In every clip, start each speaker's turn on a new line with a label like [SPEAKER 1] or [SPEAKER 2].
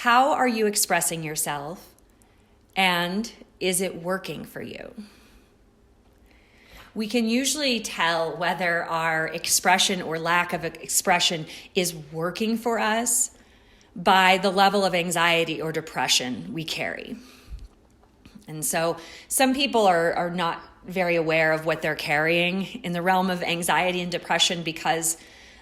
[SPEAKER 1] How are you expressing yourself? And is it working for you? We can usually tell whether our expression or lack of expression is working for us by the level of anxiety or depression we carry. And so some people are not very aware of what they're carrying in the realm of anxiety and depression because,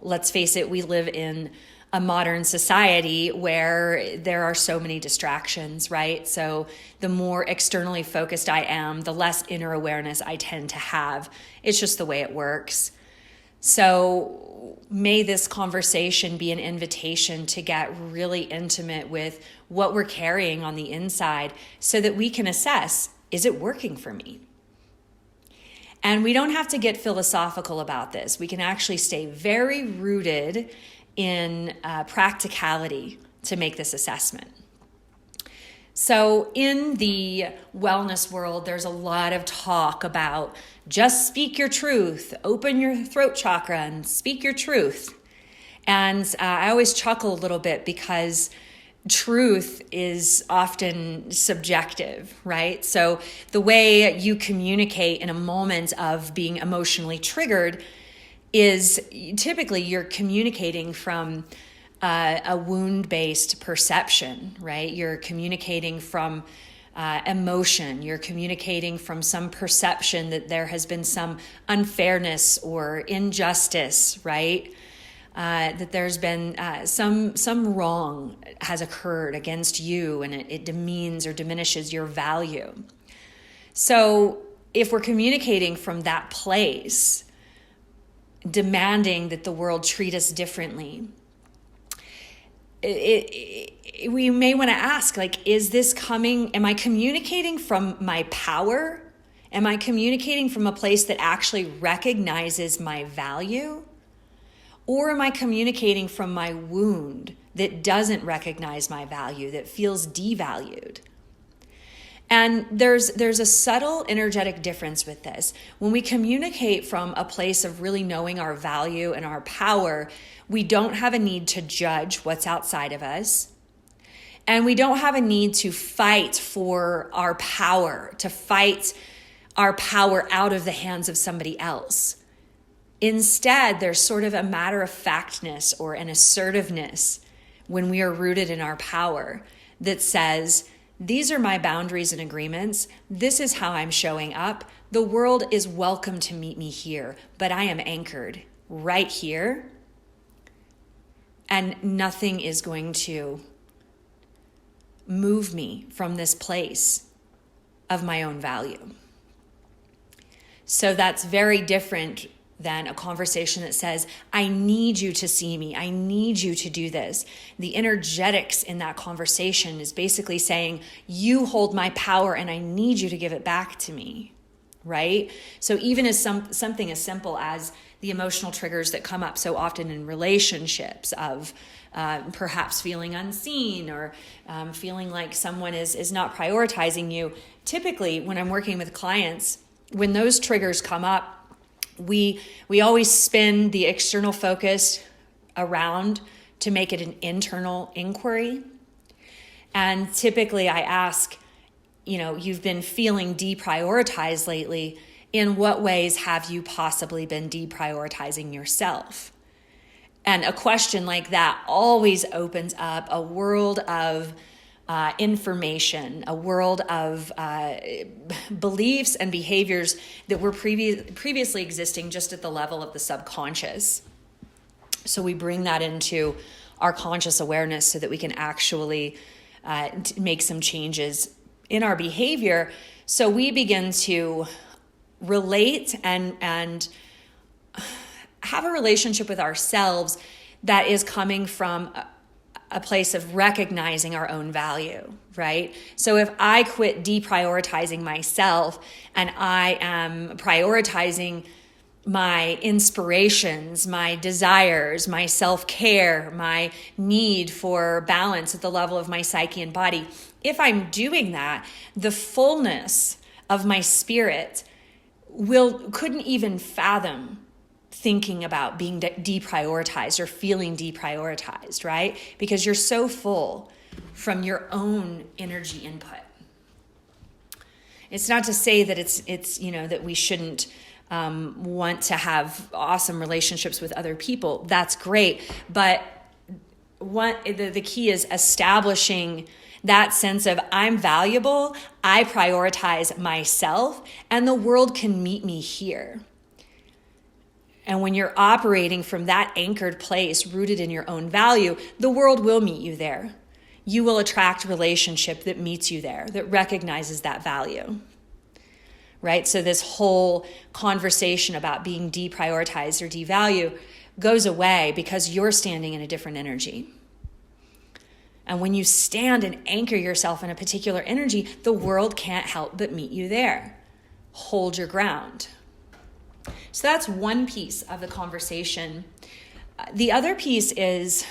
[SPEAKER 1] let's face it, we live in a modern society where there are so many distractions, right? So the more externally focused I am, the less inner awareness I tend to have. It's just the way it works. So may this conversation be an invitation to get really intimate with what we're carrying on the inside so that we can assess, is it working for me? And we don't have to get philosophical about this. We can actually stay very rooted in practicality to make this assessment. So in the wellness world, there's a lot of talk about just speak your truth, open your throat chakra and speak your truth. And I always chuckle a little bit because truth is often subjective, right? So the way you communicate in a moment of being emotionally triggered is typically you're communicating from a wound-based perception, right? You're communicating from emotion. You're communicating from some perception that there has been some unfairness or injustice, right? That there's been some wrong has occurred against you, and it demeans or diminishes your value. So if we're communicating from that place, demanding that the world treat us differently, we may want to ask, like, is this coming, am I communicating from my power? Am I communicating from a place that actually recognizes my value? Or am I communicating from my wound that doesn't recognize my value, that feels devalued? And there's a subtle energetic difference with this. When we communicate from a place of really knowing our value and our power, we don't have a need to judge what's outside of us. And we don't have a need to fight for our power, to fight our power out of the hands of somebody else. Instead, there's sort of a matter-of-factness or an assertiveness when we are rooted in our power that says, these are my boundaries and agreements. This is how I'm showing up. The world is welcome to meet me here, but I am anchored right here, and nothing is going to move me from this place of my own value. So that's very different than a conversation that says, I need you to see me. I need you to do this. The energetics in that conversation is basically saying, you hold my power and I need you to give it back to me, right? So even as something as simple as the emotional triggers that come up so often in relationships of perhaps feeling unseen or feeling like someone is not prioritizing you. Typically, when I'm working with clients, when those triggers come up, we always spin the external focus around to make it an internal inquiry. And typically I ask, you've been feeling deprioritized lately. In what ways have you possibly been deprioritizing yourself? And a question like that always opens up a world of information, a world of beliefs and behaviors that were previously existing just at the level of the subconscious. So we bring that into our conscious awareness so that we can actually make some changes in our behavior. So we begin to relate and have a relationship with ourselves that is coming from a place of recognizing our own value, right? So if I quit deprioritizing myself and I am prioritizing my inspirations, my desires, my self-care, my need for balance at the level of my psyche and body, if I'm doing that, the fullness of my spirit couldn't even fathom thinking about being deprioritized or feeling deprioritized, right? Because you're so full from your own energy input. It's not to say that it's that we shouldn't want to have awesome relationships with other people. That's great. But the key is establishing that sense of I'm valuable, I prioritize myself, and the world can meet me here. And when you're operating from that anchored place, rooted in your own value, the world will meet you there. You will attract relationship that meets you there, that recognizes that value. Right? So this whole conversation about being deprioritized or devalued goes away because you're standing in a different energy. And when you stand and anchor yourself in a particular energy, the world can't help but meet you there. Hold your ground. So that's one piece of the conversation. The other piece is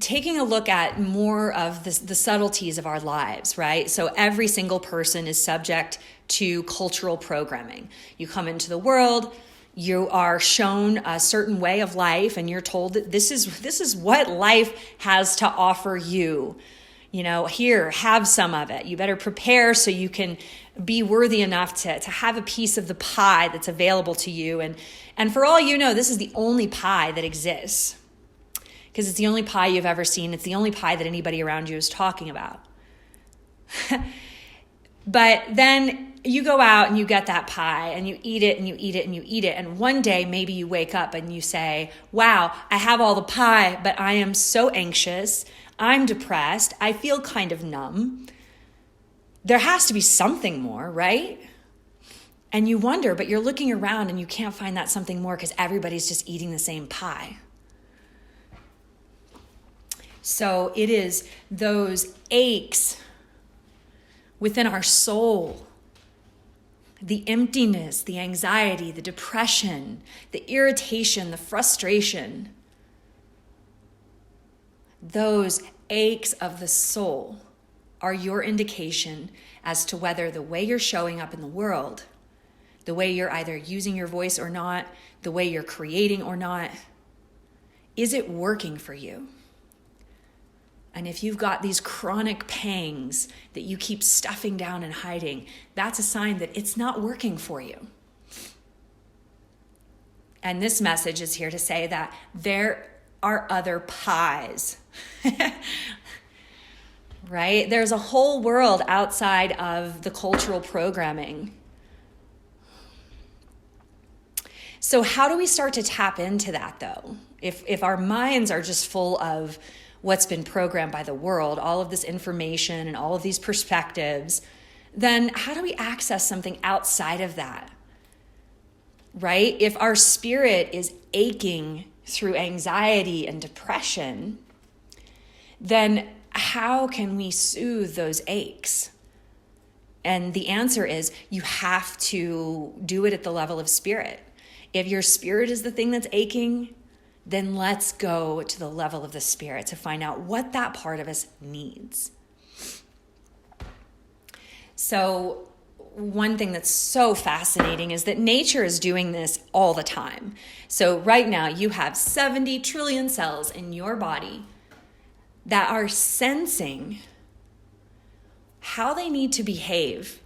[SPEAKER 1] taking a look at more of the subtleties of our lives, right? So every single person is subject to cultural programming. You come into the world, you are shown a certain way of life, and you're told that this is what life has to offer you. Here, have some of it. You better prepare so you can be worthy enough to have a piece of the pie that's available to you. And for all you know, this is the only pie that exists. Because it's the only pie you've ever seen. It's the only pie that anybody around you is talking about. But then you go out and you get that pie and you eat it and you eat it and you eat it. And one day maybe you wake up and you say, wow, I have all the pie, but I am so anxious. I'm depressed. I feel kind of numb. There has to be something more, right? And you wonder, but you're looking around and you can't find that something more because everybody's just eating the same pie. So it is those aches within our soul, the emptiness, the anxiety, the depression, the irritation, the frustration, those aches of the soul are your indication as to whether the way you're showing up in the world, the way you're either using your voice or not, the way you're creating or not, is it working for you? And if you've got these chronic pangs that you keep stuffing down and hiding, that's a sign that it's not working for you. And this message is here to say that there are other pies, right? There's a whole world outside of the cultural programming. So how do we start to tap into that, though? If our minds are just full of what's been programmed by the world, all of this information and all of these perspectives, then how do we access something outside of that, right? If our spirit is aching through anxiety and depression, then how can we soothe those aches? And the answer is you have to do it at the level of spirit. If your spirit is the thing that's aching, then let's go to the level of the spirit to find out what that part of us needs. So one thing that's so fascinating is that nature is doing this all the time. So right now you have 70 trillion cells in your body that are sensing how they need to behave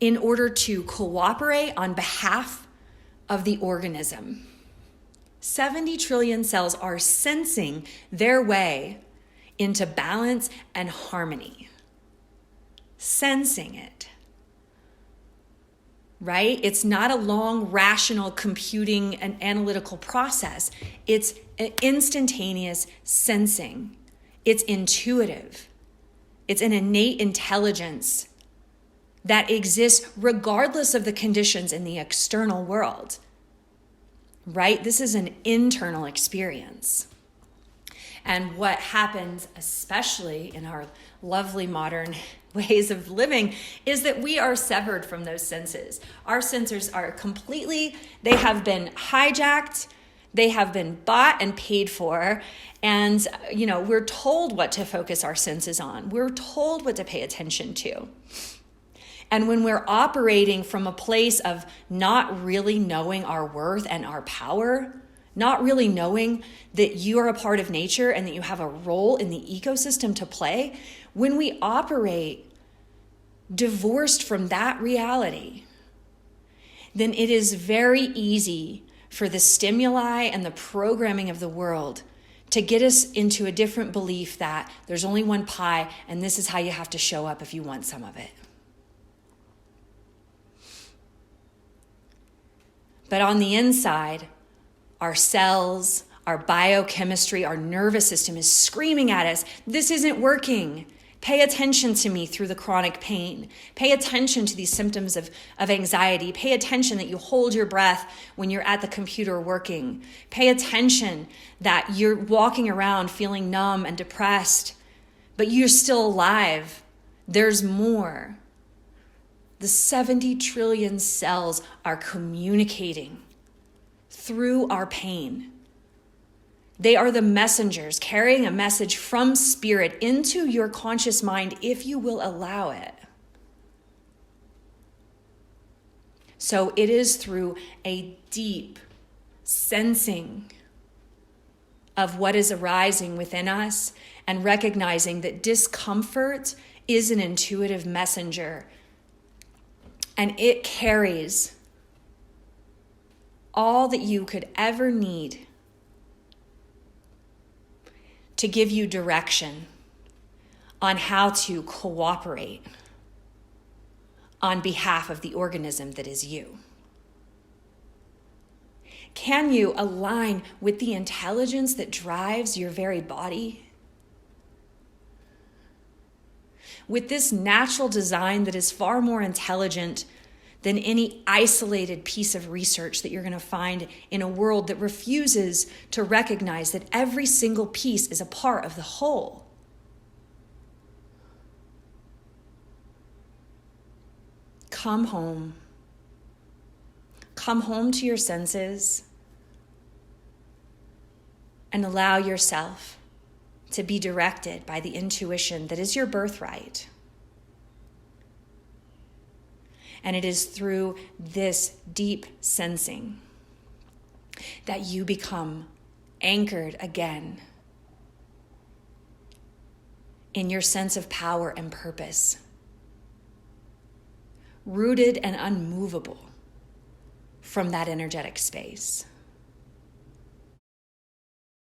[SPEAKER 1] in order to cooperate on behalf of the organism. 70 trillion cells are sensing their way into balance and harmony. Sensing it. Right? It's not a long, rational computing and analytical process. It's an instantaneous sensing. It's intuitive. It's an innate intelligence that exists regardless of the conditions in the external world. Right? This is an internal experience. And what happens, especially in our lovely modern ways of living, is that we are severed from those senses. Our senses are completely, they have been hijacked, they have been bought and paid for, and we're told what to focus our senses on. We're told what to pay attention to. And when we're operating from a place of not really knowing our worth and our power not really knowing that you are a part of nature and that you have a role in the ecosystem to play, when we operate divorced from that reality, then it is very easy for the stimuli and the programming of the world to get us into a different belief that there's only one pie and this is how you have to show up if you want some of it. But on the inside, our cells, our biochemistry, our nervous system is screaming at us, this isn't working. Pay attention to me through the chronic pain. Pay attention to these symptoms of anxiety. Pay attention that you hold your breath when you're at the computer working. Pay attention that you're walking around feeling numb and depressed, but you're still alive. There's more. The 70 trillion cells are communicating through our pain. They are the messengers carrying a message from spirit into your conscious mind if you will allow it. So it is through a deep sensing of what is arising within us and recognizing that discomfort is an intuitive messenger and it carries all that you could ever need to give you direction on how to cooperate on behalf of the organism that is you. Can you align with the intelligence that drives your very body? With this natural design that is far more intelligent than any isolated piece of research that you're going to find in a world that refuses to recognize that every single piece is a part of the whole. Come home. Come home to your senses and allow yourself to be directed by the intuition that is your birthright. And it is through this deep sensing that you become anchored again in your sense of power and purpose, rooted and unmovable from that energetic space.